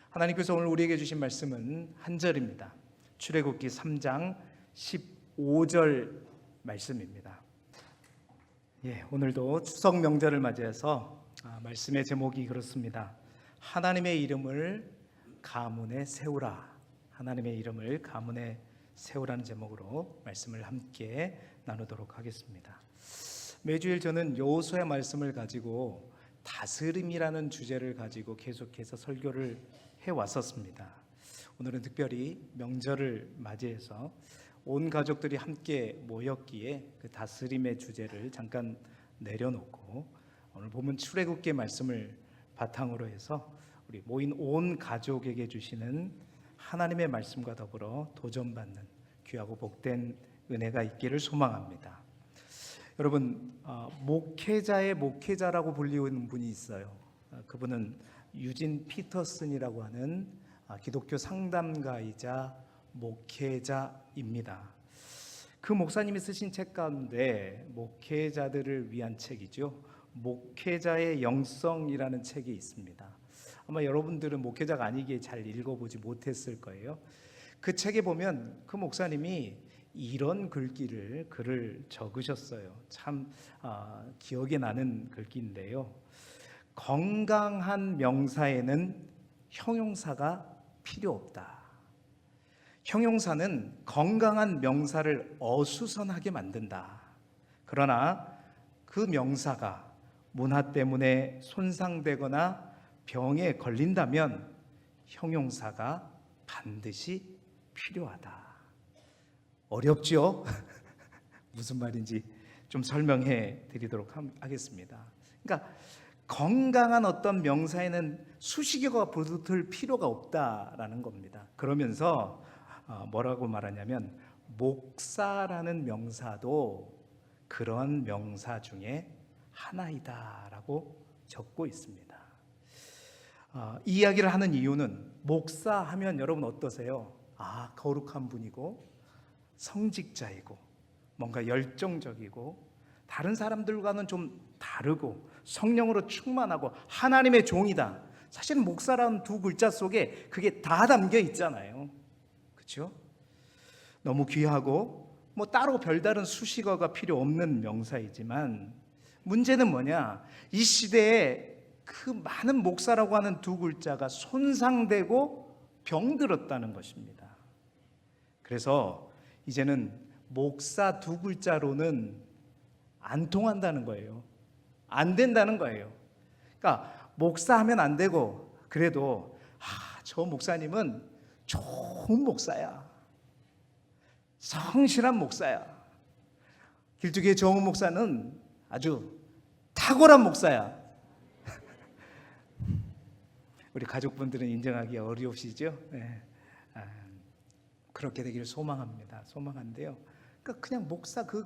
하나님께서 오늘 우리에게 주신 말씀은 한 절입니다. 출애굽기 3장 15절 말씀입니다. 오늘도 추석 명절을 맞이해서 말씀의 제목이 그렇습니다. 하나님의 이름을 가문에 세우라. 하나님의 이름을 가문에 세우라는 제목으로 말씀을 함께 나누도록 하겠습니다. 매주일 저는 여호수아의 말씀을 가지고 다스림이라는 주제를 가지고 계속해서 설교를 해왔었습니다. 오늘은 특별히 명절을 맞이해서 온 가족들이 함께 모였기에 그 다스림의 주제를 잠깐 내려놓고 오늘 본문 출애굽기 말씀을 바탕으로 해서 우리 모인 온 가족에게 주시는 하나님의 말씀과 더불어 도전받는 귀하고 복된 은혜가 있기를 소망합니다. 여러분, 목회자의 목회자라고 불리우는 분이 있어요. 그분은 유진 피터슨이라고 하는 기독교 상담가이자 목회자입니다. 그 목사님이 쓰신 책 가운데 목회자들을 위한 책이죠. 목회자의 영성이라는 책이 있습니다. 아마 여러분들은 목회자가 아니기에 잘 읽어보지 못했을 거예요. 그 책에 보면 그 목사님이 이런 글을 적으셨어요. 참 기억에 나는 글귀인데요. 건강한 명사에는 형용사가 필요 없다. 형용사는 건강한 명사를 어수선하게 만든다. 그러나 그 명사가 문화 때문에 손상되거나 병에 걸린다면 형용사가 반드시 필요하다. 어렵죠? 무슨 말인지 좀 설명해 드리도록 하겠습니다. 그러니까 건강한 어떤 명사에는 수식어가 붙을 필요가 없다라는 겁니다. 그러면서 뭐라고 말하냐면 목사라는 명사도 그런 명사 중에 하나이다라고 적고 있습니다. 이 이야기를 하는 이유는 목사하면 여러분 어떠세요? 거룩한 분이고 성직자이고 뭔가 열정적이고 다른 사람들과는 좀 다르고 성령으로 충만하고 하나님의 종이다. 사실은 목사라는 두 글자 속에 그게 다 담겨 있잖아요. 그렇죠? 너무 귀하고 따로 별다른 수식어가 필요 없는 명사이지만 문제는 뭐냐? 이 시대에 그 많은 목사라고 하는 두 글자가 손상되고 병들었다는 것입니다. 그래서 이제는 목사 두 글자로는 안 통한다는 거예요. 안 된다는 거예요. 그러니까 목사하면 안 되고 그래도 저 목사님은 좋은 목사야. 성실한 목사야. 길쭉이의 정우 목사는 아주 탁월한 목사야. 우리 가족분들은 인정하기 어려우시죠? 네. 그렇게 되기를 소망한데요. 그러니까 그냥 목사 그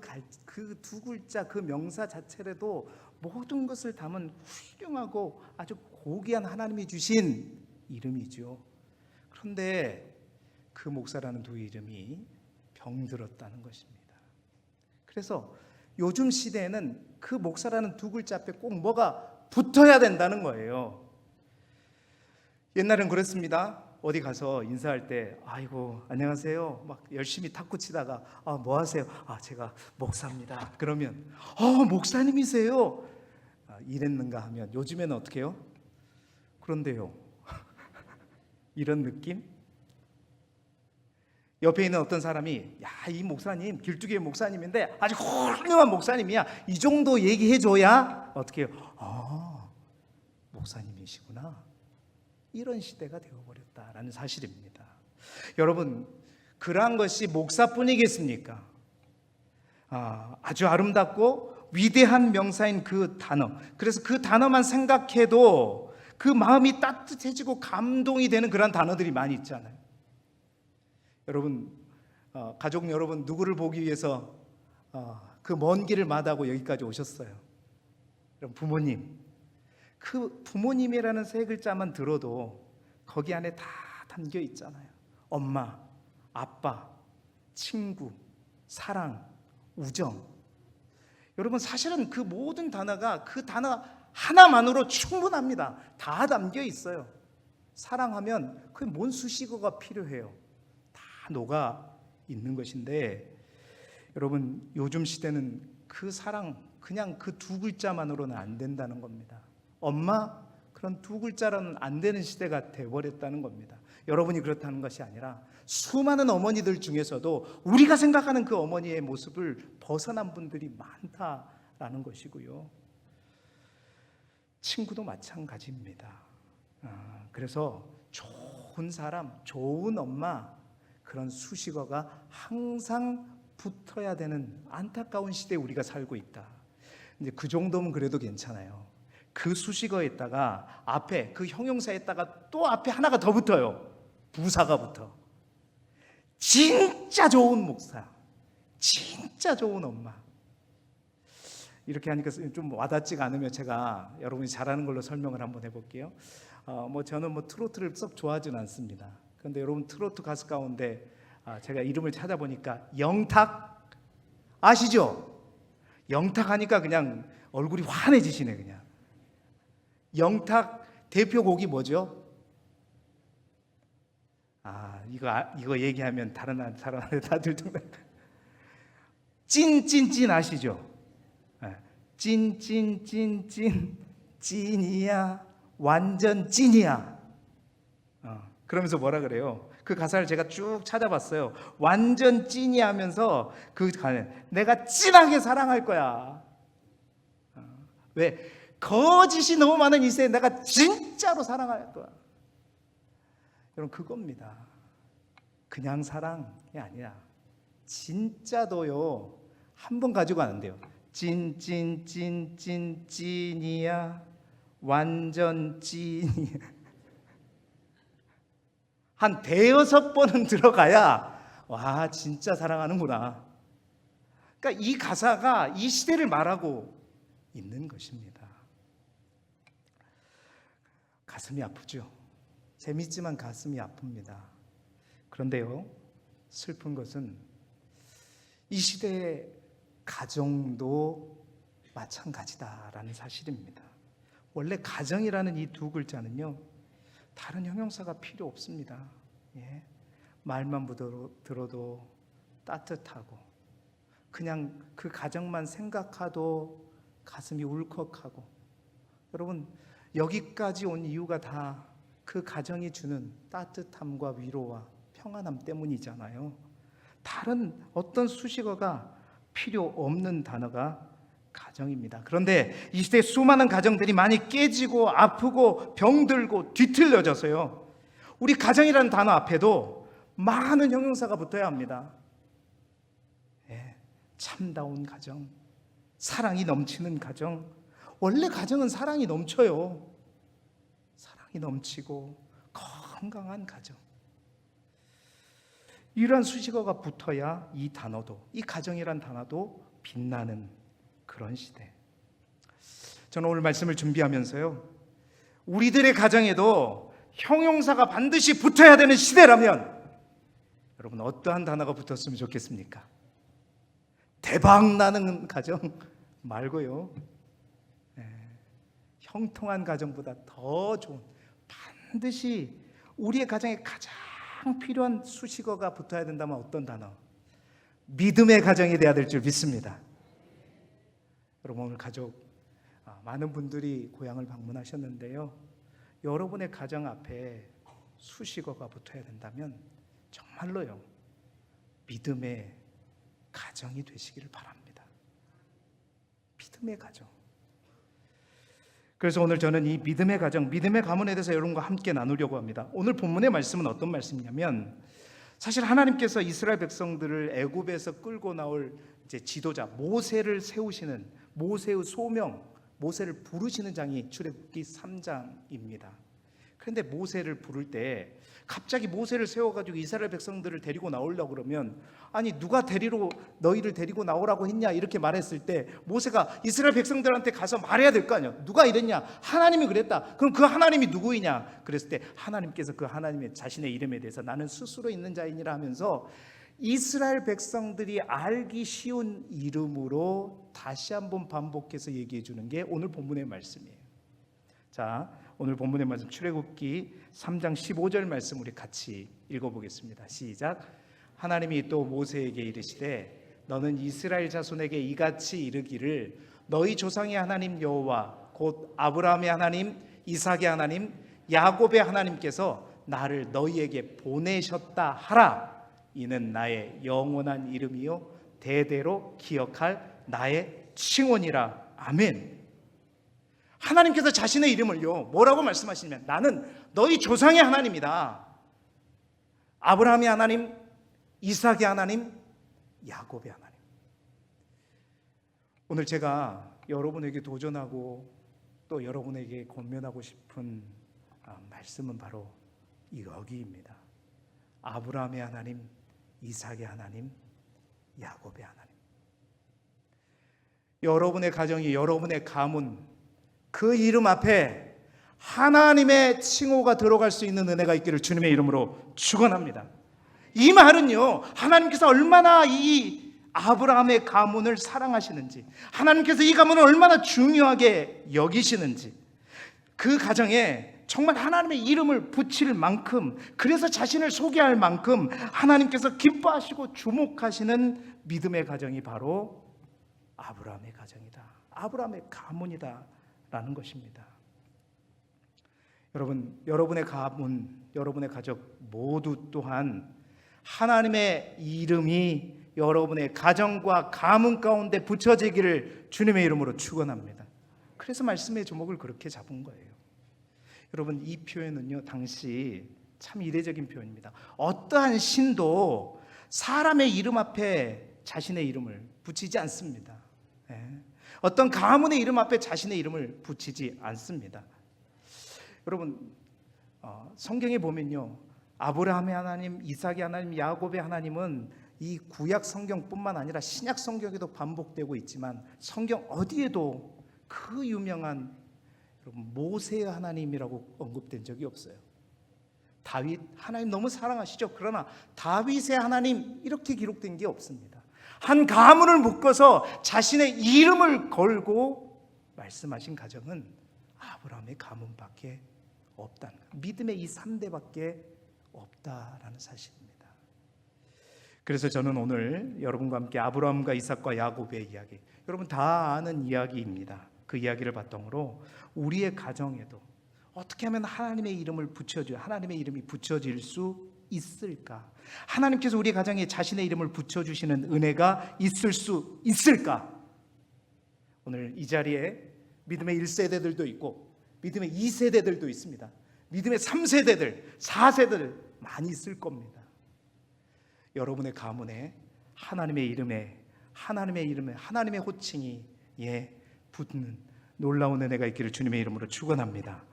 두 글자 그 명사 자체라도 모든 것을 담은 훌륭하고 아주 고귀한 하나님이 주신 이름이죠. 그런데 그 목사라는 두 이름이 병들었다는 것입니다. 그래서 요즘 시대에는 그 목사라는 두 글자 앞에 꼭 뭐가 붙어야 된다는 거예요. 옛날엔 그랬습니다. 어디 가서 인사할 때 아이고 안녕하세요 막 열심히 탁구 치다가 뭐 하세요? 제가 목사입니다. 그러면 목사님이세요? 이랬는가 하면 요즘에는 어떻게 해요? 그런데요 이런 느낌? 옆에 있는 어떤 사람이 이 목사님 길쭉이의 목사님인데 아주 훌륭한 목사님이야. 이 정도 얘기해줘야 어떻게 해요? 목사님이시구나. 이런 시대가 되어버렸다라는 사실입니다. 여러분, 그러한 것이 목사뿐이겠습니까? 아주 아름답고 위대한 명사인 그 단어, 그래서 그 단어만 생각해도 그 마음이 따뜻해지고 감동이 되는 그런 단어들이 많이 있잖아요. 여러분, 가족 여러분 누구를 보기 위해서 그 먼 길을 마다하고 여기까지 오셨어요? 여러분, 부모님. 그 부모님이라는 세 글자만 들어도 거기 안에 다 담겨 있잖아요. 엄마, 아빠, 친구, 사랑, 우정. 여러분 사실은 그 모든 단어가 그 단어 하나만으로 충분합니다. 다 담겨 있어요. 사랑하면 그게 뭔 수식어가 필요해요. 다 녹아 있는 것인데, 여러분 요즘 시대는 그 사랑 그냥 그 두 글자만으로는 안 된다는 겁니다. 엄마, 그런 두 글자로는 안 되는 시대가 돼버렸다는 겁니다. 여러분이 그렇다는 것이 아니라 수많은 어머니들 중에서도 우리가 생각하는 그 어머니의 모습을 벗어난 분들이 많다라는 것이고요. 친구도 마찬가지입니다. 그래서 좋은 사람, 좋은 엄마, 그런 수식어가 항상 붙어야 되는 안타까운 시대에 우리가 살고 있다. 이제 그 정도면 그래도 괜찮아요. 그 수식어에다가 앞에 그 형용사에다가 또 앞에 하나가 더 붙어요. 부사가 붙어. 진짜 좋은 목사, 진짜 좋은 엄마. 이렇게 하니까 좀 와닿지가 않으면 제가 여러분이 잘하는 걸로 설명을 한번 해볼게요. 저는 트로트를 썩 좋아하지는 않습니다. 그런데 여러분 트로트 가수 가운데 제가 이름을 찾아보니까 영탁 아시죠? 영탁 하니까 그냥 얼굴이 환해지시네. 그냥 영탁 대표곡이 뭐죠? 이거 얘기하면 다른 사람한테 다들 찐찐찐 아시죠? 찐찐찐찐 찐이야, 완전 찐이야. 그러면서 뭐라 그래요? 그 가사를 제가 쭉 찾아봤어요. 완전 찐이 하면서 그 가사는 내가 찐하게 사랑할 거야. 왜? 거짓이 너무 많은 이 세대에 내가 진짜로 사랑할 거야. 여러분 그겁니다. 그냥 사랑이 아니라 진짜도요. 한 번 가지고 안 돼요. 찐찐찐찐 찐이야, 완전 찐이야. 한 대여섯 번은 들어가야 와 진짜 사랑하는구나. 그러니까 이 가사가 이 시대를 말하고 있는 것입니다. 가슴이 아프죠. 재밌지만 가슴이 아픕니다. 그런데요, 슬픈 것은 이 시대의 가정도 마찬가지다라는 사실입니다. 원래 가정이라는 이 두 글자는요, 다른 형용사가 필요 없습니다. 말만 들어도 따뜻하고, 그냥 그 가정만 생각해도 가슴이 울컥하고. 여러분 여기까지 온 이유가 다 그 가정이 주는 따뜻함과 위로와 평안함 때문이잖아요. 다른 어떤 수식어가 필요 없는 단어가 가정입니다. 그런데 이 시대 수많은 가정들이 많이 깨지고 아프고 병들고 뒤틀려져서요, 우리 가정이라는 단어 앞에도 많은 형용사가 붙어야 합니다. 참다운 가정, 사랑이 넘치는 가정. 원래 가정은 사랑이 넘쳐요. 사랑이 넘치고 건강한 가정. 이러한 수식어가 붙어야 이 단어도, 이 가정이란 단어도 빛나는 그런 시대. 저는 오늘 말씀을 준비하면서요, 우리들의 가정에도 형용사가 반드시 붙어야 되는 시대라면 여러분 어떠한 단어가 붙었으면 좋겠습니까? 대박나는 가정 말고요, 형통한 가정보다 더 좋은, 반드시 우리의 가정에 가장 필요한 수식어가 붙어야 된다면 어떤 단어? 믿음의 가정이 돼야 될 줄 믿습니다. 여러분 오늘 가족 많은 분들이 고향을 방문하셨는데요, 여러분의 가정 앞에 수식어가 붙어야 된다면 정말로요, 믿음의 가정이 되시기를 바랍니다. 믿음의 가정. 그래서 오늘 저는 이 믿음의 가정, 믿음의 가문에 대해서 여러분과 함께 나누려고 합니다. 오늘 본문의 말씀은 어떤 말씀이냐면, 사실 하나님께서 이스라엘 백성들을 애굽에서 끌고 나올 이제 지도자 모세를 세우시는, 모세의 소명, 모세를 부르시는 장이 출애굽기 3장입니다. 그런데 모세를 부를 때 갑자기 모세를 세워가지고 이스라엘 백성들을 데리고 나오려고 그러면, 아니 누가 너희를 데리고 나오라고 했냐 이렇게 말했을 때 모세가 이스라엘 백성들한테 가서 말해야 될 거 아니야. 누가 이랬냐? 하나님이 그랬다. 그럼 그 하나님이 누구이냐? 그랬을 때 하나님께서 그 하나님의 자신의 이름에 대해서 나는 스스로 있는 자이니라 하면서 이스라엘 백성들이 알기 쉬운 이름으로 다시 한번 반복해서 얘기해 주는 게 오늘 본문의 말씀이에요. 자, 오늘 본문의 말씀 출애굽기 3장 15절 말씀 우리 같이 읽어보겠습니다. 시작. 하나님이 또 모세에게 이르시되 너는 이스라엘 자손에게 이같이 이르기를 너희 조상의 하나님 여호와 곧 아브라함의 하나님, 이삭의 하나님, 야곱의 하나님께서 나를 너희에게 보내셨다 하라. 이는 나의 영원한 이름이요 대대로 기억할 나의 칭언이라. 아멘. 하나님께서 자신의 이름을요 뭐라고 말씀하시냐면 나는 너희 조상의 하나님이다. 아브라함의 하나님, 이삭의 하나님, 야곱의 하나님. 오늘 제가 여러분에게 도전하고 또 여러분에게 권면하고 싶은 말씀은 바로 여기입니다. 아브라함의 하나님, 이삭의 하나님, 야곱의 하나님. 여러분의 가정이, 여러분의 가문, 그 이름 앞에 하나님의 칭호가 들어갈 수 있는 은혜가 있기를 주님의 이름으로 축원합니다. 이 말은요 하나님께서 얼마나 이 아브라함의 가문을 사랑하시는지, 하나님께서 이 가문을 얼마나 중요하게 여기시는지, 그 가정에 정말 하나님의 이름을 붙일 만큼, 그래서 자신을 소개할 만큼 하나님께서 기뻐하시고 주목하시는 믿음의 가정이 바로 아브라함의 가정이다, 아브라함의 가문이다 라는 것입니다. 여러분, 여러분의 가문, 여러분의 가족 모두 또한 하나님의 이름이 여러분의 가정과 가문 가운데 붙여지기를 주님의 이름으로 축원합니다. 그래서 말씀의 제목을 그렇게 잡은 거예요. 여러분, 이 표현은요 당시 참 이례적인 표현입니다. 어떠한 신도 사람의 이름 앞에 자신의 이름을 붙이지 않습니다. 어떤 가문의 이름 앞에 자신의 이름을 붙이지 않습니다. 여러분, 성경에 보면요 아브라함의 하나님, 이삭의 하나님, 야곱의 하나님은 이 구약 성경뿐만 아니라 신약 성경에도 반복되고 있지만 성경 어디에도 그 유명한 모세의 하나님이라고 언급된 적이 없어요. 다윗 하나님 너무 사랑하시죠. 그러나 다윗의 하나님 이렇게 기록된 게 없습니다. 한 가문을 묶어서 자신의 이름을 걸고 말씀하신 가정은 아브라함의 가문밖에 없다는 거예요. 믿음의 이 3대밖에 없다라는 사실입니다. 그래서 저는 오늘 여러분과 함께 아브라함과 이삭과 야곱의 이야기, 여러분 다 아는 이야기입니다. 그 이야기를 바탕으로 우리의 가정에도 어떻게 하면 하나님의 이름을 붙여줘야 하나님의 이름이 붙여질 수 있을까? 하나님께서 우리 가정에 자신의 이름을 붙여주시는 은혜가 있을 수 있을까? 오늘 이 자리에 믿음의 1세대들도 있고 믿음의 2세대들도 있습니다. 믿음의 3세대들, 4세대들 많이 있을 겁니다. 여러분의 가문에 하나님의 이름에 하나님의 호칭이 붙는 놀라운 은혜가 있기를 주님의 이름으로 축원합니다.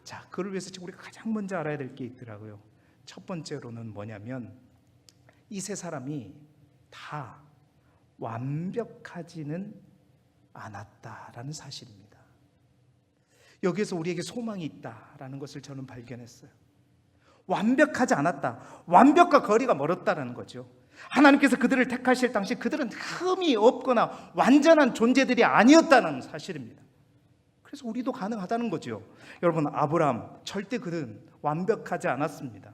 자, 그를 위해서 지금 우리가 가장 먼저 알아야 될 게 있더라고요. 첫 번째로는 뭐냐면 이 세 사람이 다 완벽하지는 않았다라는 사실입니다. 여기에서 우리에게 소망이 있다라는 것을 저는 발견했어요. 완벽하지 않았다, 완벽과 거리가 멀었다라는 거죠. 하나님께서 그들을 택하실 당시 그들은 흠이 없거나 완전한 존재들이 아니었다는 사실입니다. 그래서 우리도 가능하다는 거죠. 여러분, 아브라함 절대 그는 완벽하지 않았습니다.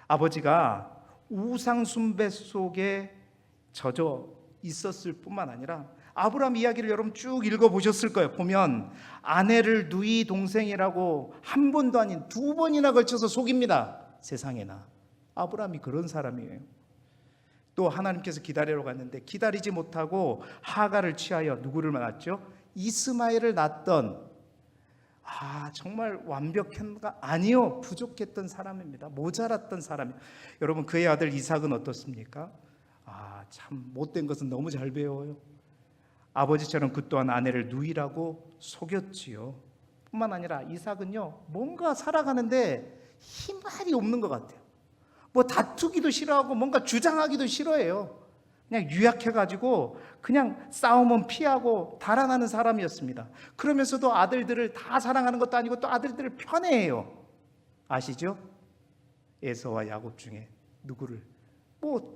아버지가 우상 숭배 속에 젖어 있었을 뿐만 아니라 아브라함 이야기를 여러분 쭉 읽어보셨을 거예요. 보면 아내를 누이 동생이라고 한 번도 아닌 두 번이나 걸쳐서 속입니다. 세상에나 아브라함이 그런 사람이에요. 또 하나님께서 기다리러 갔는데 기다리지 못하고 하갈을 취하여 누구를 낳았죠? 이스마엘을 낳았던, 정말 완벽한가? 아니요, 부족했던 사람입니다. 모자랐던 사람. 여러분, 그의 아들 이삭은 어떻습니까? 참 못된 것은 너무 잘 배워요. 아버지처럼 그 또한 아내를 누이라고 속였지요. 뿐만 아니라 이삭은요 뭔가 살아가는데 희말이 없는 것 같아요. 뭐 다투기도 싫어하고 뭔가 주장하기도 싫어해요. 그냥 유약해가지고 그냥 싸움은 피하고 달아나는 사람이었습니다. 그러면서도 아들들을 다 사랑하는 것도 아니고 또 아들들을 편애해요. 아시죠? 에서와 야곱 중에 누구를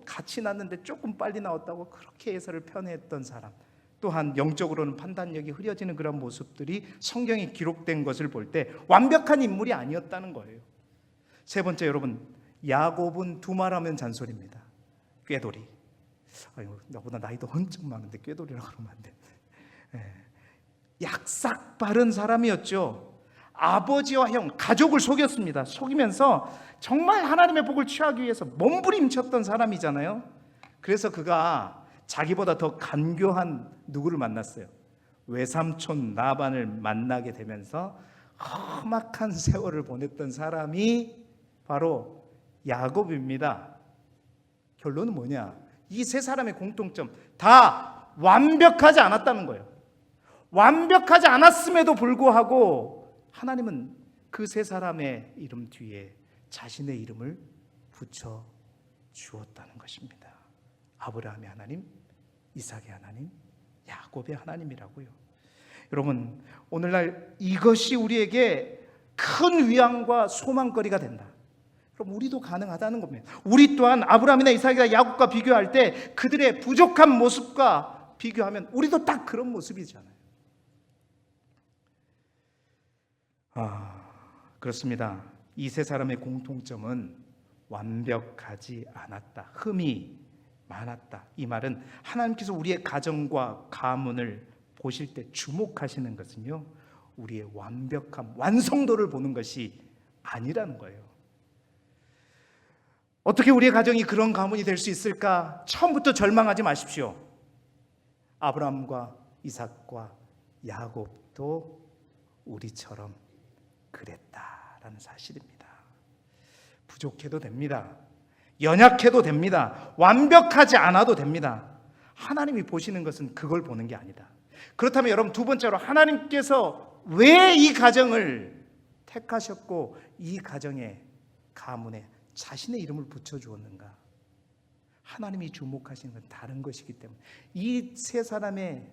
같이 낳았는데 조금 빨리 나왔다고 그렇게 에서를 편애했던 사람. 또한 영적으로는 판단력이 흐려지는 그런 모습들이 성경에 기록된 것을 볼 때 완벽한 인물이 아니었다는 거예요. 세 번째, 여러분, 야곱은 두말하면 잔소리입니다. 꾀돌이. 아유, 나보다 나이도 엄청 많은데 꾀돌이라고 그러면 안 돼. 약삭 빠른 사람이었죠. 아버지와 형, 가족을 속였습니다. 속이면서 정말 하나님의 복을 취하기 위해서 몸부림쳤던 사람이잖아요. 그래서 그가 자기보다 더 간교한 누구를 만났어요? 외삼촌 라반을 만나게 되면서 험악한 세월을 보냈던 사람이 바로 야곱입니다. 결론은 뭐냐? 이 세 사람의 공통점, 다 완벽하지 않았다는 거예요. 완벽하지 않았음에도 불구하고 하나님은 그 세 사람의 이름 뒤에 자신의 이름을 붙여 주었다는 것입니다. 아브라함의 하나님, 이삭의 하나님, 야곱의 하나님이라고요. 여러분, 오늘날 이것이 우리에게 큰 위안과 소망거리가 된다. 그럼 우리도 가능하다는 겁니다. 우리 또한 아브라함이나 이삭이나 야곱과 비교할 때 그들의 부족한 모습과 비교하면 우리도 딱 그런 모습이잖아요. 그렇습니다. 이 세 사람의 공통점은 완벽하지 않았다, 흠이 많았다. 이 말은 하나님께서 우리의 가정과 가문을 보실 때 주목하시는 것은요, 우리의 완벽함, 완성도를 보는 것이 아니라는 거예요. 어떻게 우리의 가정이 그런 가문이 될 수 있을까? 처음부터 절망하지 마십시오. 아브라함과 이삭과 야곱도 우리처럼 그랬다라는 사실입니다. 부족해도 됩니다. 연약해도 됩니다. 완벽하지 않아도 됩니다. 하나님이 보시는 것은 그걸 보는 게 아니다. 그렇다면 여러분, 두 번째로 하나님께서 왜 이 가정을 택하셨고 이 가정의 가문에 자신의 이름을 붙여주었는가? 하나님이 주목하시는 건 다른 것이기 때문에 이 세 사람의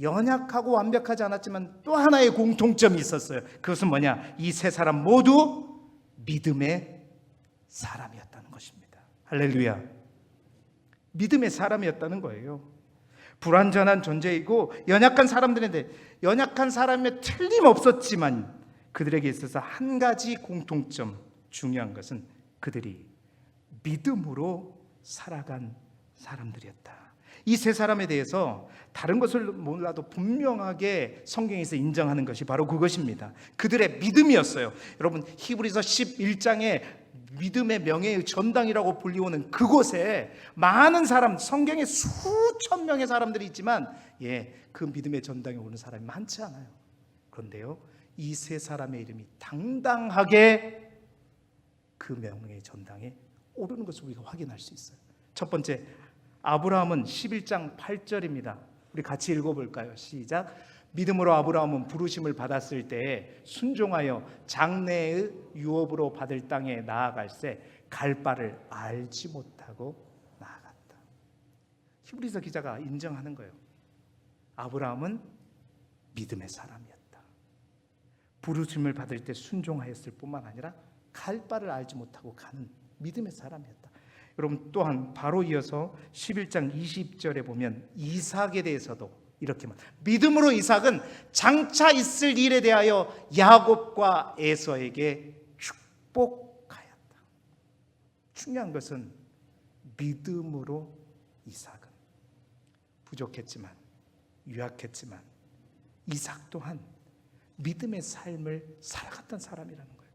연약하고 완벽하지 않았지만 또 하나의 공통점이 있었어요. 그것은 뭐냐? 이 세 사람 모두 믿음의 사람이었다는 것입니다. 할렐루야. 믿음의 사람이었다는 거예요. 불완전한 존재이고 연약한 사람들인데, 연약한 사람에 틀림없었지만 그들에게 있어서 한 가지 공통점, 중요한 것은 그들이 믿음으로 살아간 사람들이었다. 이 세 사람에 대해서 다른 것을 몰라도 분명하게 성경에서 인정하는 것이 바로 그것입니다. 그들의 믿음이었어요. 여러분, 히브리서 11장에 믿음의 명예의 전당이라고 불리우는 그곳에 많은 사람, 성경에 수천 명의 사람들이 있지만 그 믿음의 전당에 오는 사람이 많지 않아요. 그런데요, 이 세 사람의 이름이 당당하게 그 명예의 전당에 오르는 것을 우리가 확인할 수 있어요. 첫 번째, 아브라함은 11장 8절입니다. 우리 같이 읽어볼까요? 시작. 믿음으로 아브라함은 부르심을 받았을 때에 순종하여 장래의 유업으로 받을 땅에 나아갈새 갈 바를 알지 못하고 나아갔다. 히브리서 기자가 인정하는 거예요. 아브라함은 믿음의 사람이었다. 부르심을 받을 때 순종하였을 뿐만 아니라 갈 바를 알지 못하고 가는 믿음의 사람이었다. 여러분, 또한 바로 이어서 11장 20절에 보면 이삭에 대해서도 이렇게 말. 믿음으로 이삭은 장차 있을 일에 대하여 야곱과 에서에게 축복하였다. 중요한 것은 믿음으로 이삭은 부족했지만, 유약했지만 이삭 또한 믿음의 삶을 살아갔던 사람이라는 거예요.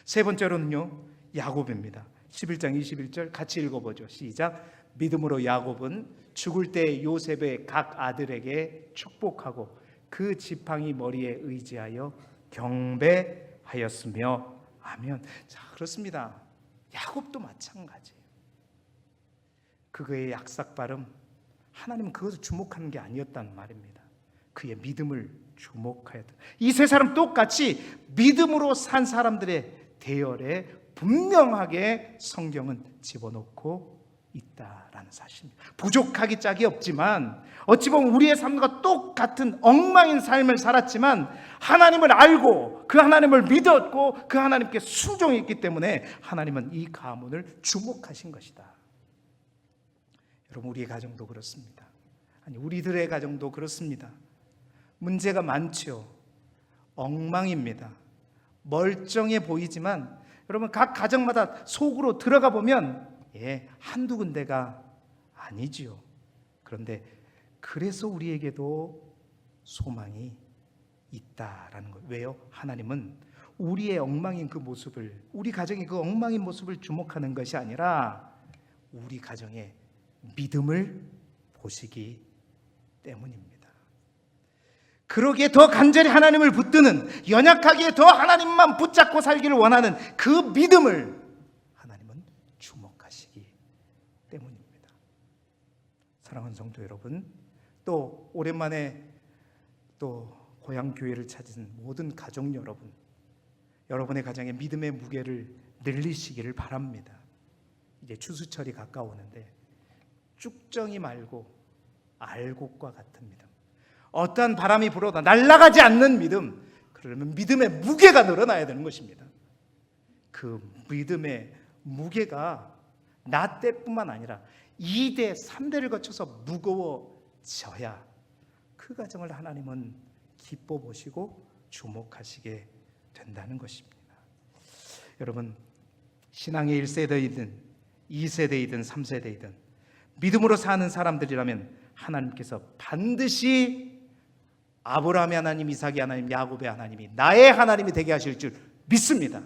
세 번째로는요, 야곱입니다. 11장 21절 같이 읽어보죠. 시작. 믿음으로 야곱은 죽을 때 요셉의 각 아들에게 축복하고 그 지팡이 머리에 의지하여 경배하였으며 아멘. 자, 그렇습니다. 야곱도 마찬가지예요. 그의 약삭 발음, 하나님은 그것을 주목하는 게 아니었단 말입니다. 그의 믿음을 주목하였다. 이 세 사람 똑같이 믿음으로 산 사람들의 대열에 분명하게 성경은 집어넣고 있다라는 사실입니다. 부족하기 짝이 없지만 어찌 보면 우리의 삶과 똑같은 엉망인 삶을 살았지만 하나님을 알고 그 하나님을 믿었고 그 하나님께 순종했기 때문에 하나님은 이 가문을 주목하신 것이다. 여러분, 우리의 가정도 그렇습니다. 아니, 우리들의 가정도 그렇습니다. 문제가 많죠. 엉망입니다. 멀쩡해 보이지만 여러분, 각 가정마다 속으로 들어가 보면 한두 군데가 아니지요. 그런데 그래서 우리에게도 소망이 있다라는 거예요. 왜요? 하나님은 우리의 엉망인 그 모습을, 우리 가정의 그 엉망인 모습을 주목하는 것이 아니라 우리 가정의 믿음을 보시기 때문입니다. 그러기에 더 간절히 하나님을 붙드는, 연약하기에 더 하나님만 붙잡고 살기를 원하는 그 믿음을 하나님은 주목하시기 때문입니다. 사랑하는 성도 여러분, 또 오랜만에 또 고향 교회를 찾은 모든 가족 여러분, 여러분의 가정에 믿음의 무게를 늘리시기를 바랍니다. 이제 추수철이 가까우는데 쭉정이 말고 알곡과 같은 믿음, 어떠한 바람이 불어도 날아가지 않는 믿음, 그러면 믿음의 무게가 늘어나야 되는 것입니다. 그 믿음의 무게가 나 때뿐만 아니라 2대, 3대를 거쳐서 무거워져야 그 가정을 하나님은 기뻐 보시고 주목하시게 된다는 것입니다. 여러분, 신앙의 1세대이든 2세대이든 3세대이든 믿음으로 사는 사람들이라면 하나님께서 반드시 아브라함의 하나님, 이삭의 하나님, 야곱의 하나님이 나의 하나님이 되게 하실 줄 믿습니다.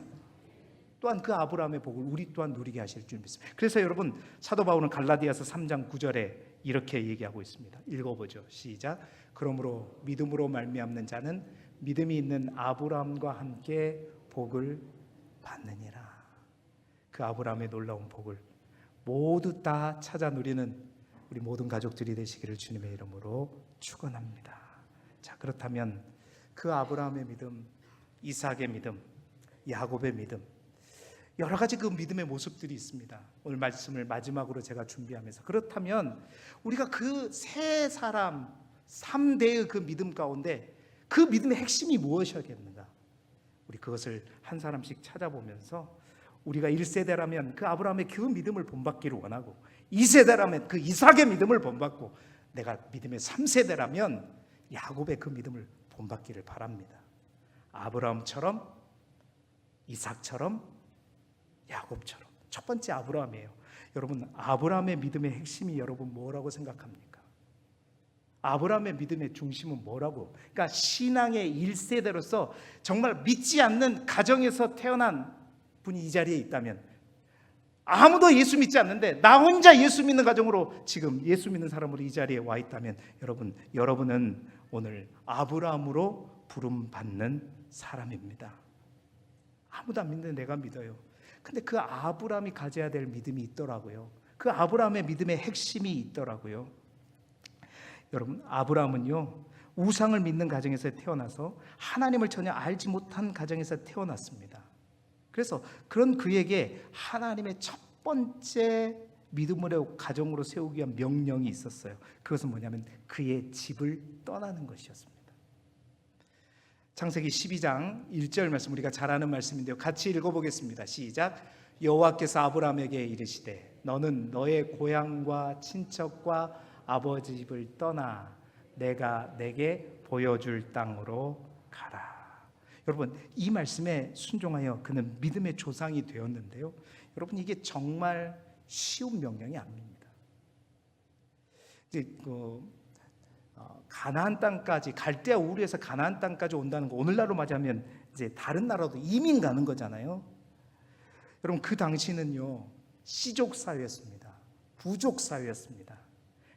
또한 그 아브라함의 복을 우리 또한 누리게 하실 줄 믿습니다. 그래서 여러분, 사도 바울은 갈라디아서 3장 9절에 이렇게 얘기하고 있습니다. 읽어보죠. 시작. 그러므로 믿음으로 말미암는 자는 믿음이 있는 아브라함과 함께 복을 받느니라. 그 아브라함의 놀라운 복을 모두 다 찾아 누리는 우리 모든 가족들이 되시기를 주님의 이름으로 축원합니다. 자, 그렇다면 그 아브라함의 믿음, 이삭의 믿음, 야곱의 믿음, 여러 가지 그 믿음의 모습들이 있습니다. 오늘 말씀을 마지막으로 제가 준비하면서, 그렇다면 우리가 그 세 사람 3대의 그 믿음 가운데 그 믿음의 핵심이 무엇이었겠는가? 우리 그것을 한 사람씩 찾아보면서 우리가 1세대라면 그 아브라함의 그 믿음을 본받기를 원하고, 2세대라면 그 이삭의 믿음을 본받고, 내가 믿음의 3세대라면 야곱의 그 믿음을 본받기를 바랍니다. 아브라함처럼, 이삭처럼, 야곱처럼. 첫 번째 아브라함이에요. 여러분, 아브라함의 믿음의 핵심이 여러분 뭐라고 생각합니까? 아브라함의 믿음의 중심은 뭐라고? 그러니까 신앙의 1세대로서 정말 믿지 않는 가정에서 태어난 분이 이 자리에 있다면, 아무도 예수 믿지 않는데 나 혼자 예수 믿는 가정으로 지금 예수 믿는 사람으로 이 자리에 와 있다면, 여러분은 오늘 아브라함으로 부름받는 사람입니다. 아무도 안 믿는데 내가 믿어요. 근데 그 아브라함이 가져야 될 믿음이 있더라고요. 그 아브라함의 믿음의 핵심이 있더라고요. 여러분, 아브라함은요, 우상을 믿는 가정에서 태어나서 하나님을 전혀 알지 못한 가정에서 태어났습니다. 그래서 그런 그에게 하나님의 첫 번째 믿음으로 가정으로 세우기 위한 명령이 있었어요. 그것은 뭐냐면 그의 집을 떠나는 것이었습니다. 창세기 12장 1절 말씀, 우리가 잘 아는 말씀인데요, 같이 읽어보겠습니다. 시작. 여호와께서 아브라함에게 이르시되 너는 너의 고향과 친척과 아버지 집을 떠나 내가 내게 보여줄 땅으로 가라. 여러분, 이 말씀에 순종하여 그는 믿음의 조상이 되었는데요, 여러분, 이게 정말 쉬운 명령이 아닙니다. 이제 가나안 땅까지, 갈대아 우르에서 가나안 땅까지 온다는 거, 오늘날로 맞이하면 이제 다른 나라도 이민 가는 거잖아요. 여러분, 그 당시는요, 씨족 사회였습니다. 부족 사회였습니다.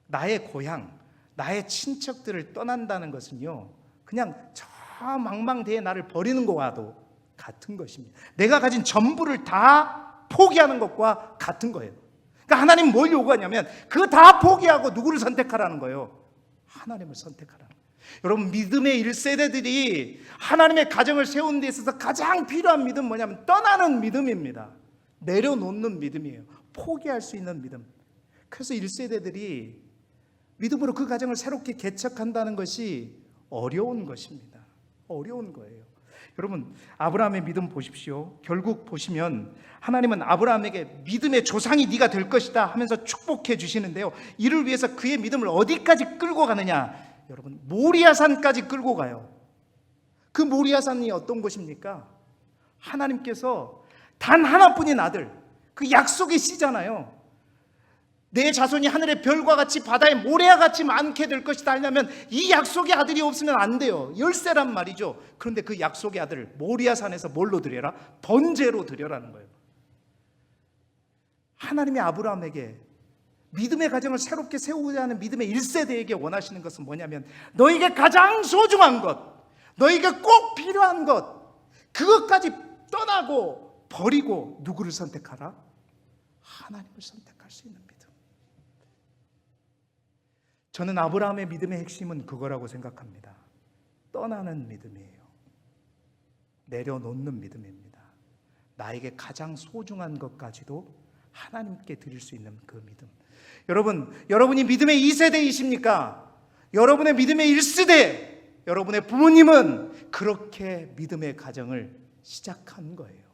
나의 고향, 나의 친척들을 떠난다는 것은요, 그냥 저 망망대해 나를 버리는 것과도 같은 것입니다. 내가 가진 전부를 다 포기하는 것과 같은 거예요. 그러니까 하나님 뭘 요구하냐면 그거 다 포기하고 누구를 선택하라는 거예요? 하나님을 선택하라는 거예요. 여러분, 믿음의 1세대들이 하나님의 가정을 세우는 데 있어서 가장 필요한 믿음 뭐냐면 떠나는 믿음입니다. 내려놓는 믿음이에요. 포기할 수 있는 믿음. 그래서 1세대들이 믿음으로 그 가정을 새롭게 개척한다는 것이 어려운 것입니다. 어려운 거예요. 여러분, 아브라함의 믿음 보십시오. 결국 보시면 하나님은 아브라함에게 믿음의 조상이 네가 될 것이다 하면서 축복해 주시는데요, 이를 위해서 그의 믿음을 어디까지 끌고 가느냐? 여러분, 모리아산까지 끌고 가요. 그 모리아산이 어떤 곳입니까? 하나님께서 단 하나뿐인 아들, 그 약속의 씨잖아요. 내 자손이 하늘의 별과 같이 바다의 모래와 같이 많게 될 것이다 하려면 이 약속의 아들이 없으면 안 돼요. 열세란 말이죠. 그런데 그 약속의 아들을 모리아산에서 뭘로 드려라? 번제로 드려라는 거예요. 하나님이 아브라함에게 믿음의 가정을 새롭게 세우고자 하는 믿음의 1세대에게 원하시는 것은 뭐냐면, 너에게 가장 소중한 것, 너에게 꼭 필요한 것, 그것까지 떠나고 버리고 누구를 선택하라? 하나님을 선택할 수 있는 믿음. 저는 아브라함의 믿음의 핵심은 그거라고 생각합니다. 떠나는 믿음이에요. 내려놓는 믿음입니다. 나에게 가장 소중한 것까지도 하나님께 드릴 수 있는 그 믿음. 여러분, 여러분이 믿음의 2세대이십니까? 여러분의 믿음의 1세대, 여러분의 부모님은 그렇게 믿음의 가정을 시작한 거예요.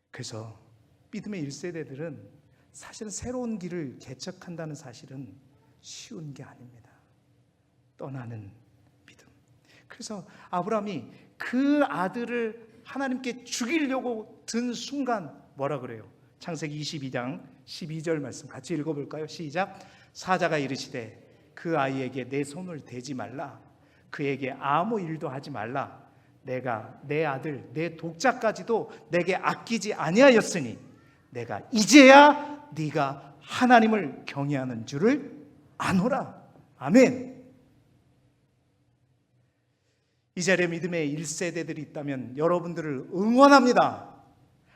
그래서 믿음의 1세대들은 사실은 새로운 길을 개척한다는 사실은 쉬운 게 아닙니다. 떠나는 믿음. 그래서 아브라함이 그 아들을 하나님께 죽이려고 든 순간 뭐라 그래요? 창세기 22장 12절 말씀 같이 읽어볼까요? 시작. 사자가 이르시되 그 아이에게 내 손을 대지 말라. 그에게 아무 일도 하지 말라. 내가 내 아들 내 독자까지도 내게 아끼지 아니하였으니 내가 이제야 네가 하나님을 경외하는 줄을 아노라. 아멘. 이 자리에 믿음의 1세대들이 있다면 여러분들을 응원합니다.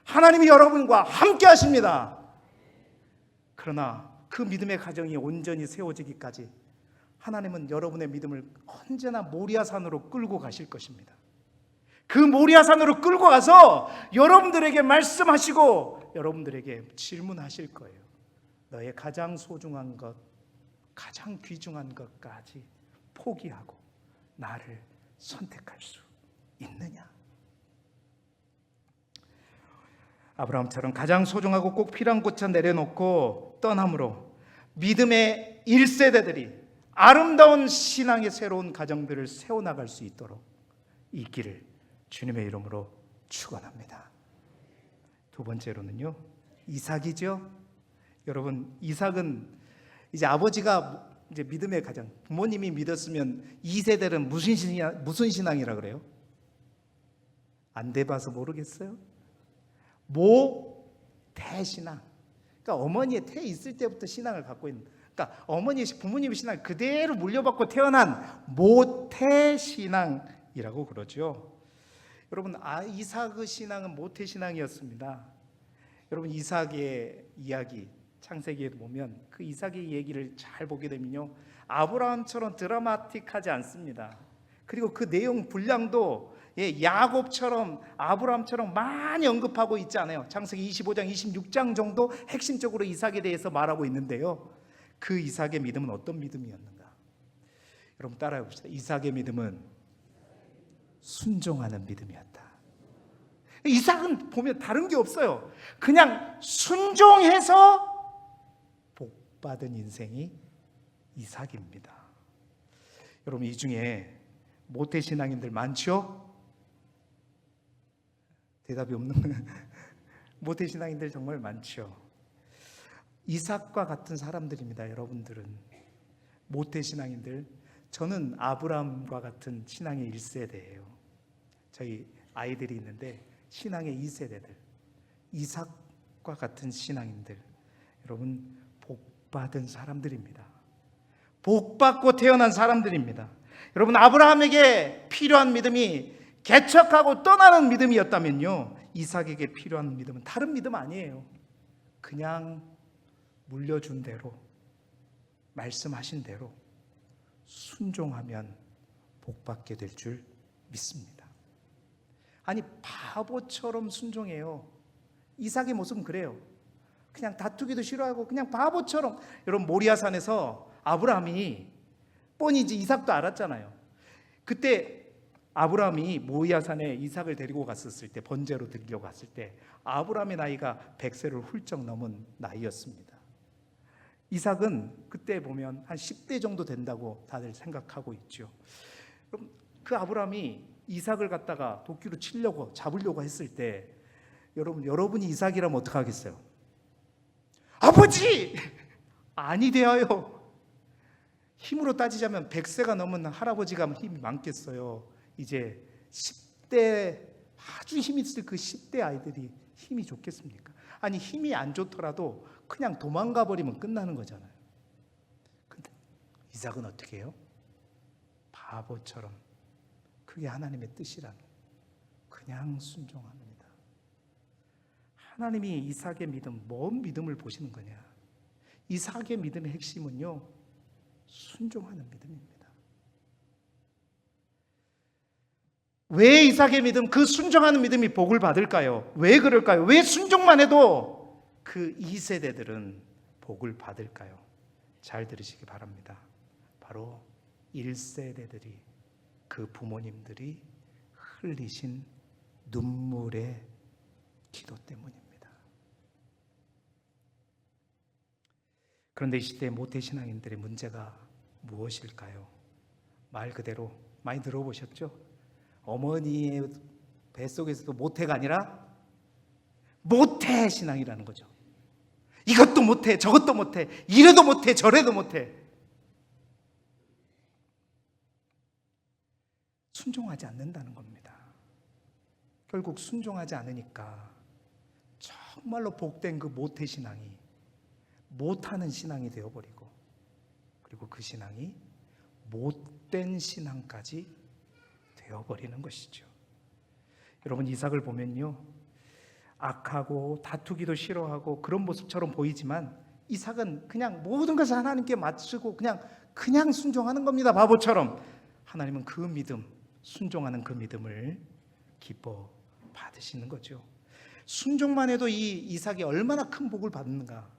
하나님이 여러분과 함께 하십니다. 그러나 그 믿음의 가정이 온전히 세워지기까지 하나님은 여러분의 믿음을 언제나 모리아산으로 끌고 가실 것입니다. 그 모리아산으로 끌고 가서 여러분들에게 말씀하시고 여러분들에게 질문하실 거예요. 너의 가장 소중한 것, 가장 귀중한 것까지 포기하고 나를 선택할 수 있느냐? 아브라함처럼 가장 소중하고 꼭 필요한 곳에 내려놓고 떠남으로 믿음의 1세대들이 아름다운 신앙의 새로운 가정들을 세워나갈 수 있도록 이 길을 주님의 이름으로 축원합니다. 두 번째로는요, 이삭이죠. 여러분, 이삭은 이제 아버지가 이제 믿음의 가정, 부모님이 믿었으면 2세대는 무슨 신앙이라 그래요? 안 돼봐서 모르겠어요. 모태신앙. 그러니까 어머니의 태 있을 때부터 신앙을 갖고 있는, 그러니까 부모님의 신앙을 그대로 물려받고 태어난 모태신앙이라고 그러죠. 여러분, 이삭의 신앙은 모태신앙이었습니다. 여러분, 이삭의 이야기 창세기에 보면 그 이삭의 얘기를 잘 보게 되면요, 아브라함처럼 드라마틱하지 않습니다. 그리고 그 내용 분량도 야곱처럼 아브라함처럼 많이 언급하고 있지 않아요. 창세기 25장 26장 정도 핵심적으로 이삭에 대해서 말하고 있는데요, 그 이삭의 믿음은 어떤 믿음이었는가? 여러분 따라해 봅시다. 이삭의 믿음은 순종하는 믿음이었다. 이삭은 보면 다른 게 없어요. 그냥 순종해서 복받은 인생이 이삭입니다. 여러분, 이 중에 모태신앙인들 많죠? 대답이 없는 모태신앙인들 정말 많죠. 이삭과 같은 사람들입니다. 여러분들은 모태신앙인들. 저는 아브라함과 같은 신앙의 1세대예요. 저희 아이들이 있는데 신앙의 2세대들, 이삭과 같은 신앙인들, 여러분 복받은 사람들입니다. 복받고 태어난 사람들입니다. 여러분, 아브라함에게 필요한 믿음이 개척하고 떠나는 믿음이었다면요, 이삭에게 필요한 믿음은 다른 믿음 아니에요. 그냥 물려준 대로, 말씀하신 대로 순종하면 복받게 될 줄 믿습니다. 아니, 바보처럼 순종해요. 이삭의 모습은 그래요. 그냥 다투기도 싫어하고 그냥 바보처럼. 여러분, 모리아산에서 아브라함이 뻔히 이제 이삭도 알았잖아요. 그때 아브라함이 모리아산에 이삭을 데리고 갔었을 때, 번제로 드리려고 갔을 때 아브라함의 나이가 100세를 훌쩍 넘은 나이였습니다. 이삭은 그때 보면 한 10대 정도 된다고 다들 생각하고 있죠. 그럼 그 아브라함이 이삭을 갖다가 도끼로 치려고 잡으려고 했을 때 여러분이 이삭이라면 어떡하겠어요? 아버지! 아니 되어요. 힘으로 따지자면 100세가 넘은 할아버지가 힘이 많겠어요. 이제 10대 아주 힘 있을 그 10대 아이들이 힘이 좋겠습니까? 아니 힘이 안 좋더라도 그냥 도망가 버리면 끝나는 거잖아요. 근데 이삭은 어떻게 해요? 바보처럼 그게 하나님의 뜻이라면 그냥 순종합니다. 하나님이 이삭의 믿음, 뭔 믿음을 보시는 거냐? 이삭의 믿음의 핵심은요, 순종하는 믿음입니다. 왜 이삭의 믿음, 그 순종하는 믿음이 복을 받을까요? 왜 그럴까요? 왜 순종만 해도 그 2세대들은 복을 받을까요? 잘 들으시기 바랍니다. 바로 1세대들이, 그 부모님들이 흘리신 눈물의 기도 때문입니다. 그런데 이 시대의 모태신앙인들의 문제가 무엇일까요? 말 그대로 많이 들어보셨죠? 어머니의 뱃속에서도 모태가 아니라 모태신앙이라는 거죠. 이것도 못해, 저것도 못해, 이래도 못해, 저래도 못해. 순종하지 않는다는 겁니다. 결국 순종하지 않으니까 정말로 복된 그 모태신앙이 못하는 신앙이 되어버리고, 그리고 그 신앙이 못된 신앙까지 되어버리는 것이죠. 여러분, 이삭을 보면요, 악하고 다투기도 싫어하고 그런 모습처럼 보이지만 이삭은 그냥 모든 것을 하나님께 맞추고 그냥 순종하는 겁니다. 바보처럼. 하나님은 그 믿음, 순종하는 그 믿음을 기뻐 받으시는 거죠. 순종만 해도 이 이삭이 얼마나 큰 복을 받는가.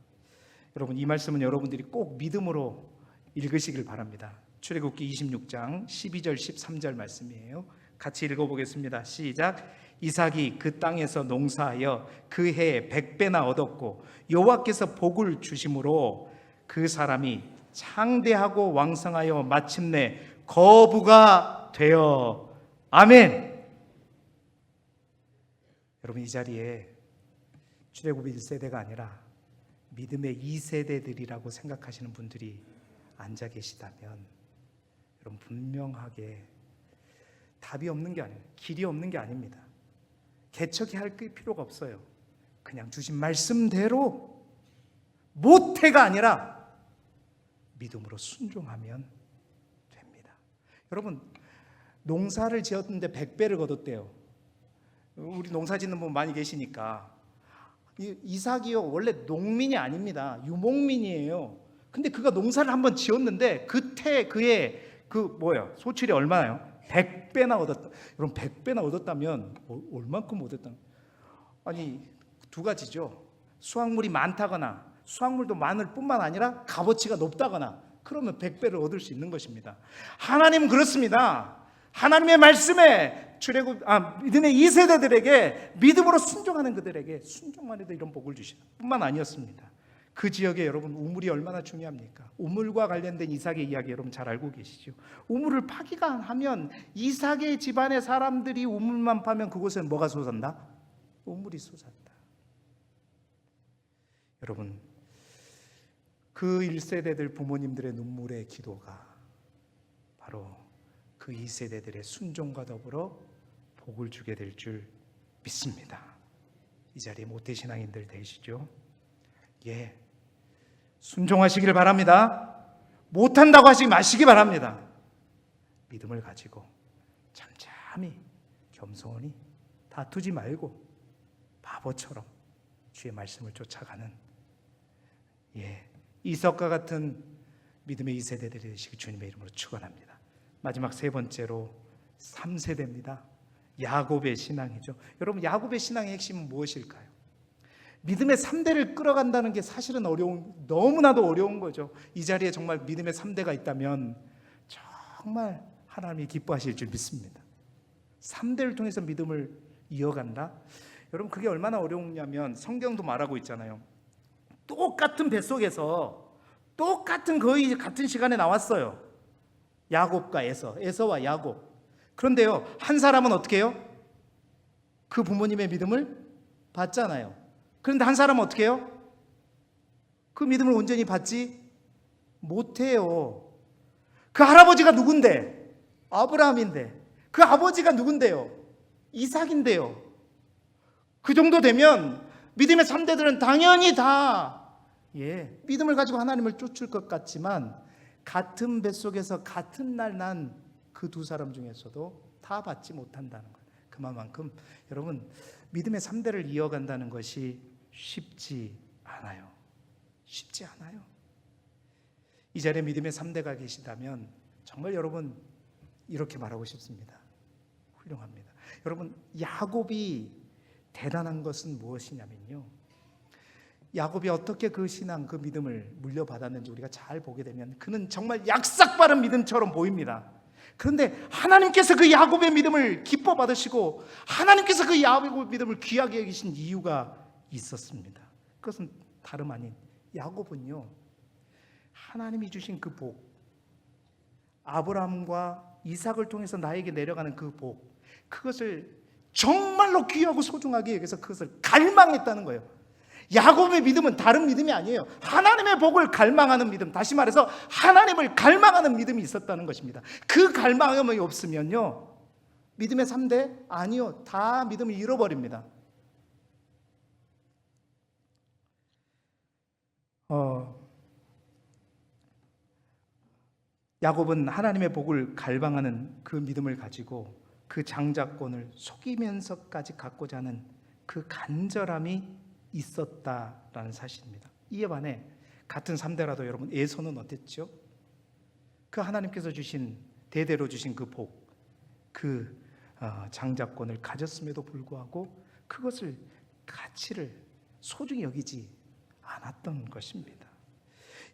여러분, 이 말씀은 여러분들이 꼭 믿음으로 읽으시길 바랍니다. 출애굽기 26장 12절 13절 말씀이에요. 같이 읽어보겠습니다. 시작. 이삭이 그 땅에서 농사하여 그 해에 100배나 얻었고 여호와께서 복을 주심으로 그 사람이 창대하고 왕성하여 마침내 거부가 되어. 아멘. 여러분, 이 자리에 출애굽 1세대가 아니라 믿음의 2세대들이라고 생각하시는 분들이 앉아 계시다면 여러분, 분명하게 답이 없는 게 아니에요. 길이 없는 게 아닙니다. 개척할 필요가 없어요. 그냥 주신 말씀대로 모태가 아니라 믿음으로 순종하면 됩니다. 여러분, 농사를 지었는데 100배를 거뒀대요. 우리 농사 짓는 분 많이 계시니까. 이삭이요, 원래 농민이 아닙니다. 유목민이에요. 근데 그가 농사를 한번 지었는데 그해 소출이 얼마나요? 100배나 얻었다. 여러분, 100배나 얻었다면 얼만큼 얻었다? 아니, 두 가지죠. 수확물이 많다거나 수확물도 많을 뿐만 아니라 값어치가 높다거나, 그러면 100배를 얻을 수 있는 것입니다. 하나님은 그렇습니다. 하나님의 말씀에 믿음의 2세대들에게, 믿음으로 순종하는 그들에게 순종만 해도 이런 복을 주시는 뿐만 아니었습니다. 그 지역에 여러분, 우물이 얼마나 중요합니까? 우물과 관련된 이삭의 이야기 여러분 잘 알고 계시죠? 우물을 파기가 하면 이삭의 집안의 사람들이 우물만 파면 그곳에는 뭐가 솟았나? 우물이 솟았다. 여러분, 그 1세대들 부모님들의 눈물의 기도가 바로 그 2세대들의 순종과 더불어 복을 주게 될 줄 믿습니다. 이 자리에 모태신앙인들 되시죠? 예, 순종하시길 바랍니다. 못한다고 하시지 마시기 바랍니다. 믿음을 가지고 잠잠히 겸손히 다투지 말고 바보처럼 주의 말씀을 쫓아가는, 이삭과 같은 믿음의 2세대들이 되시기 주님의 이름으로 축원합니다. 마지막 세 번째로 3세대입니다. 야곱의 신앙이죠. 여러분, 야곱의 신앙의 핵심은 무엇일까요? 믿음의 3대를 끌어간다는 게 사실은 너무나도 어려운 거죠. 이 자리에 정말 믿음의 3대가 있다면 정말 하나님이 기뻐하실 줄 믿습니다. 3대를 통해서 믿음을 이어간다? 여러분, 그게 얼마나 어려우냐면 성경도 말하고 있잖아요. 똑같은 뱃속에서 똑같은 거의 같은 시간에 나왔어요. 야곱과 에서와 야곱. 그런데요, 한 사람은 어떻게 해요? 그 부모님의 믿음을 받잖아요. 그런데 한 사람은 어떻게 해요? 그 믿음을 온전히 받지 못해요. 그 할아버지가 누군데? 아브라함인데. 그 아버지가 누군데요? 이삭인데요. 그 정도 되면 믿음의 3대들은 당연히 다 믿음을 가지고 하나님을 쫓을 것 같지만 같은 뱃속에서 같은 날 난 그 두 사람 중에서도 다 받지 못한다는 거예요. 그만큼 여러분, 믿음의 3대를 이어간다는 것이 쉽지 않아요. 쉽지 않아요. 이 자리에 믿음의 3대가 계시다면 정말 여러분 이렇게 말하고 싶습니다. 훌륭합니다. 여러분, 야곱이 대단한 것은 무엇이냐면요, 야곱이 어떻게 그 신앙, 그 믿음을 물려받았는지 우리가 잘 보게 되면 그는 정말 약삭빠른 믿음처럼 보입니다. 그런데 하나님께서 그 야곱의 믿음을 기뻐 받으시고 하나님께서 그 야곱의 믿음을 귀하게 여기신 이유가 있었습니다. 그것은 다름 아닌, 야곱은요, 하나님이 주신 그 복, 아브라함과 이삭을 통해서 나에게 내려가는 그 복, 그것을 정말로 귀하고 소중하게 여기서 그것을 갈망했다는 거예요. 야곱의 믿음은 다른 믿음이 아니에요. 하나님의 복을 갈망하는 믿음, 다시 말해서 하나님을 갈망하는 믿음이 있었다는 것입니다. 그 갈망이 없으면요, 믿음의 3대? 아니요, 다 믿음을 잃어버립니다. 야곱은 하나님의 복을 갈망하는 그 믿음을 가지고 그 장자권을 속이면서까지 갖고자 하는 그 간절함이 있었다라는 사실입니다. 이에 반해 같은 3대라도 여러분, 에서는 어땠죠? 그 하나님께서 주신, 대대로 주신 그 복, 그 장자권을 가졌음에도 불구하고 그것을, 가치를 소중히 여기지 않았던 것입니다.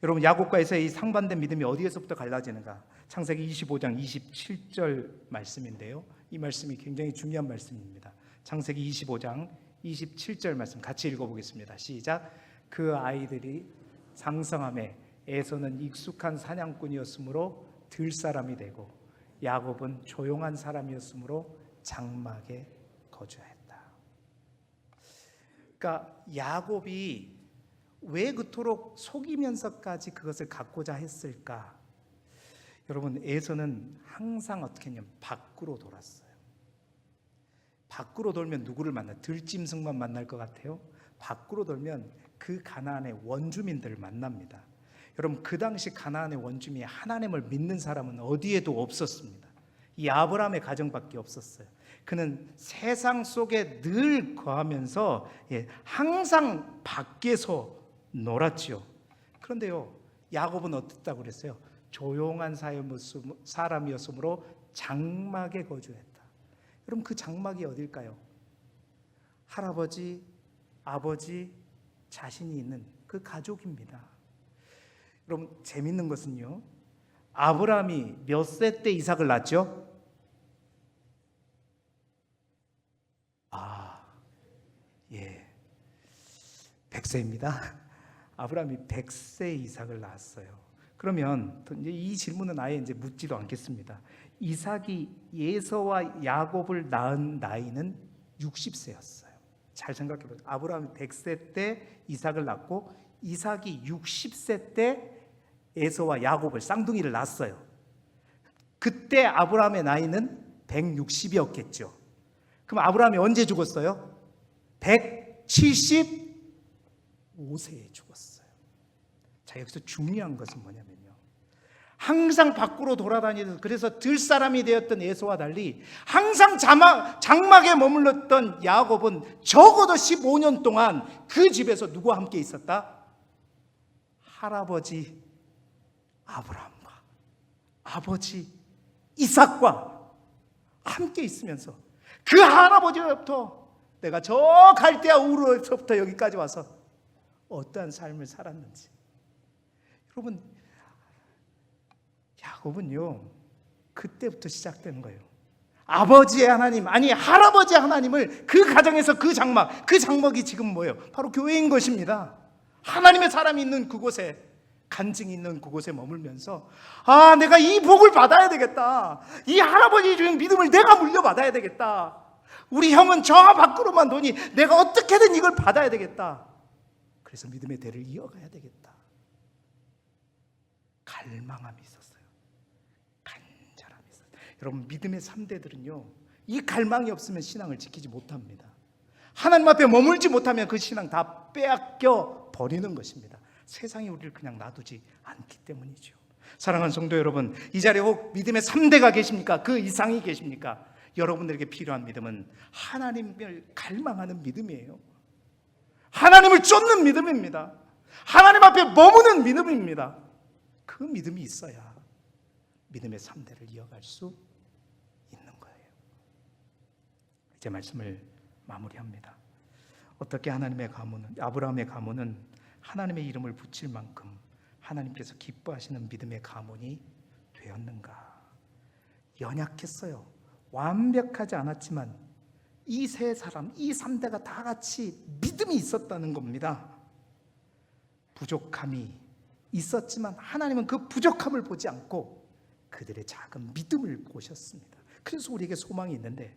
여러분, 야곱과 에서의 이 상반된 믿음이 어디에서부터 갈라지는가? 창세기 25장 27절 말씀인데요, 이 말씀이 굉장히 중요한 말씀입니다. 창세기 25장 27절 말씀 같이 읽어보겠습니다. 시작. 그 아이들이 상성함에 에서는 익숙한 사냥꾼이었으므로 들사람이 되고 야곱은 조용한 사람이었으므로 장막에 거주했다. 그러니까 야곱이 왜 그토록 속이면서까지 그것을 갖고자 했을까? 여러분, 에서는 항상 어떻게 했냐면 밖으로 돌았어요. 밖으로 돌면 누구를 만나? 들짐승만 만날 것 같아요? 밖으로 돌면 그 가나안의 원주민들을 만납니다. 여러분, 그 당시 가나안의 원주민이 하나님을 믿는 사람은 어디에도 없었습니다. 이 아브라함의 가정밖에 없었어요. 그는 세상 속에 늘 거하면서 항상 밖에서 놀았죠. 그런데요, 야곱은 어땠다고 그랬어요? 조용한 사람이었으므로 장막에 거주했다. 여러분, 그 장막이 어딜까요? 할아버지, 아버지, 자신이 있는 그 가족입니다. 여러분, 재밌는 것은요, 아브라함이 몇 세 때 이삭을 낳았죠? 100세입니다. 아브라함이 100세 이삭을 낳았어요. 그러면 이 질문은 아예 이제 묻지도 않겠습니다. 이삭이 에서와 야곱을 낳은 나이는 60세였어요. 잘 생각해 보세요. 아브라함이 100세 때 이삭을 낳고 이삭이 60세 때 에서와 야곱을, 쌍둥이를 낳았어요. 그때 아브라함의 나이는 160이었겠죠. 그럼 아브라함이 언제 죽었어요? 175세에 죽었어요. 자, 여기서 중요한 것은 뭐냐면요, 항상 밖으로 돌아다니면서, 그래서 들사람이 되었던 에서와 달리 항상 장막에 머물렀던 야곱은 적어도 15년 동안 그 집에서 누구와 함께 있었다? 할아버지 아브라함과 아버지 이삭과 함께 있으면서 그 할아버지로부터 내가 저 갈대아 우르에서부터 여기까지 와서 어떠한 삶을 살았는지. 여러분, 야곱은요, 그때부터 시작되는 거예요. 아버지의 하나님, 아니 할아버지 하나님을 그 가정에서 그 장막이 지금 뭐예요? 바로 교회인 것입니다. 하나님의 사람이 있는 그곳에, 간증이 있는 그곳에 머물면서 내가 이 복을 받아야 되겠다. 이 할아버지 주는 믿음을 내가 물려받아야 되겠다. 우리 형은 저 밖으로만 도니 내가 어떻게든 이걸 받아야 되겠다. 그래서 믿음의 대를 이어가야 되겠다. 갈망함이 있었어요. 간절함이 있었어요. 여러분, 믿음의 3대들은요, 이 갈망이 없으면 신앙을 지키지 못합니다. 하나님 앞에 머물지 못하면 그 신앙 다 빼앗겨 버리는 것입니다. 세상이 우리를 그냥 놔두지 않기 때문이죠. 사랑하는 성도 여러분, 이 자리에 혹 믿음의 3대가 계십니까? 그 이상이 계십니까? 여러분들에게 필요한 믿음은 하나님을 갈망하는 믿음이에요. 하나님을 쫓는 믿음입니다. 하나님 앞에 머무는 믿음입니다. 그 믿음이 있어야 믿음의 3대를 이어갈 수 있는 거예요. 이제 말씀을 마무리합니다. 어떻게 아브라함의 가문은 하나님의 이름을 붙일 만큼 하나님께서 기뻐하시는 믿음의 가문이 되었는가? 연약했어요. 완벽하지 않았지만 이 세 사람, 이 3대가 다 같이 믿음이 있었다는 겁니다. 부족함이 있었지만 하나님은 그 부족함을 보지 않고 그들의 작은 믿음을 보셨습니다. 그래서 우리에게 소망이 있는데,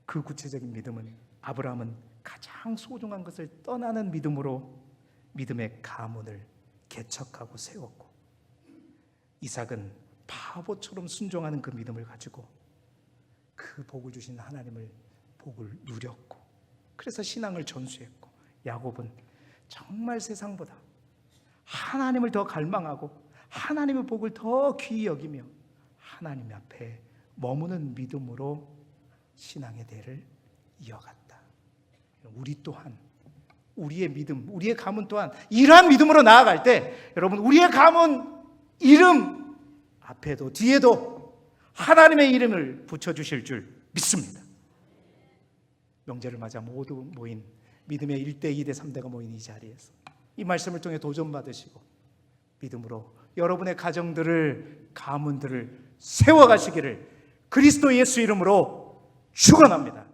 그 구체적인 믿음은 아브라함은 가장 소중한 것을 떠나는 믿음으로 믿음의 가문을 개척하고 세웠고, 이삭은 바보처럼 순종하는 그 믿음을 가지고 그 복을 주신 하나님을 복을 누렸고, 그래서 신앙을 전수했고, 야곱은 정말 세상보다 하나님을 더 갈망하고 하나님의 복을 더 귀히 여기며 하나님 앞에 머무는 믿음으로 신앙의 대를 이어갔다. 우리 또한 우리의 믿음, 우리의 가문 또한 이러한 믿음으로 나아갈 때, 여러분, 우리의 가문 이름 앞에도 뒤에도 하나님의 이름을 붙여주실 줄 믿습니다. 명제를 맞아 모두 모인 믿음의 1대, 2대, 3대가 모인 이 자리에서 이 말씀을 통해 도전받으시고 믿음으로 여러분의 가정들을, 가문들을 세워가시기를 그리스도 예수 이름으로 축원합니다.